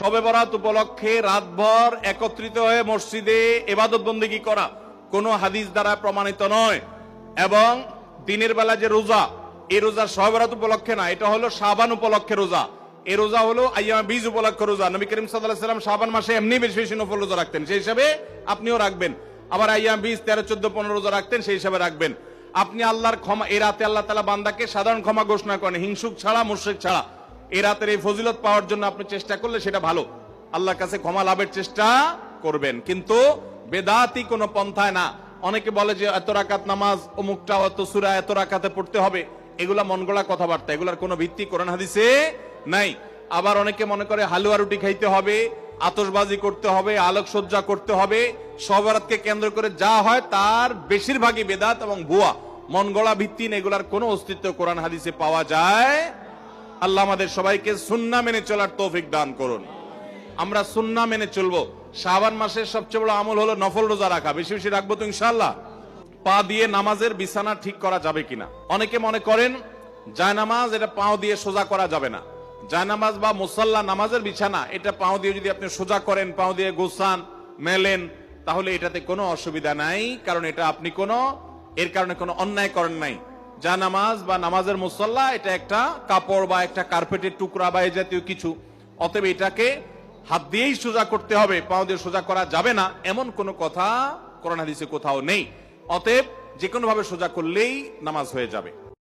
শবে বরাত উপলক্ষে রাতভর একত্রিত হয়ে মসজিদে ইবাদত বন্দেগী করা কোনো হাদিস দ্বারা প্রমাণিত নয়। এবং দিনের বেলা যে রোজা, এই রোজা শবে বরাত উপলক্ষে না, এটা হলো শাবান উপলক্ষে রোজা। এই রোজা হলো আইয়ামে বীজ উপলক্ষে রোজা। নবী করিম সাল্লাল্লাহু আলাইহি ওয়াসাল্লাম শাবান মাসে এমনি বেশি বেশি নফল রোজা রাখতেন, সেই হিসাবে আপনিও রাখবেন। আবার আইয়াম বীজ 13, 14, 15 রোজা রাখতেন, সেই হিসাবে রাখবেন। আপনি আল্লাহর ক্ষমা, এই রাতে আল্লাহ তাআলা বান্দাকে সাধারণ ক্ষমা ঘোষণা করেন, হিংসুক ছাড়া, মুশরিক ছাড়া। এই রাতের এই ফজিলত পাওয়ার জন্য আপনি চেষ্টা করলে সেটা ভালো, আল্লাহর কাছে ক্ষমা লাভের চেষ্টা করবেন, কিন্তু বেদাতি কোনো পন্থায় না। অনেকে বলে যে এত রাকাত নামাজ, অমুকটা এত সূরা এত রাকাতে পড়তে হবে, এগুলা মন গড়া কথাবার্তা, এগুলার কোনো ভিত্তি কোরআন হাদিসে নাই। আবার অনেকে মনে করে হালুয়া রুটি খাইতে হবে, আতশবাজি করতে হবে, আলোকসজ্জা করতে হবে, শবে বরাতকে কেন্দ্র করে যা হয় তার বেশিরভাগই বেদাত এবং ভুয়া, মন গড়া ভিত্তি, এগুলার কোনো অস্তিত্ব কোরআন হাদিসে পাওয়া যায়। আল্লাহ আমাদের সবাইকে সুন্নাহ মেনে চলার তৌফিক দান করুন। আমরা সুন্নাহ মেনে চলবো। শাবান মাসের সবচেয়ে বড় আমল হলো নফল রোজা রাখা, বেশি বেশি রাখবো তো ইনশাআল্লাহ। পা দিয়ে নামাজের বিছানা ঠিক করা যাবে কিনা, অনেকে মনে করেন জায়নামাজ এটা পাও দিয়ে সোজা করা যাবে না। জায়নামাজ বা মুসাল্লা, নামাজের বিছানা, এটা পাও দিয়ে যদি আপনি সোজা করেন, পাও দিয়ে গোছান, মেলেন, তাহলে এটাতে কোনো অসুবিধা নাই, কারণ এটা আপনি কোনো এর কারণে কোনো অন্যায় করেন নাই। জায়নামাজ বা নামাজের মুসাল্লা এটা একটা কাপড় বা একটা কার্পেটের টুকরা বা এই জাতীয় কিছু, অতএব এটাকে হাত দিয়েই সোজা করতে হবে, পাও দিয়ে সোজা করা যাবে না, এমন কোনো কথা কোরআন হাদিসে কোথাও নেই। অতএব যে কোনো ভাবে সোজা করলেই নামাজ হয়ে যাবে।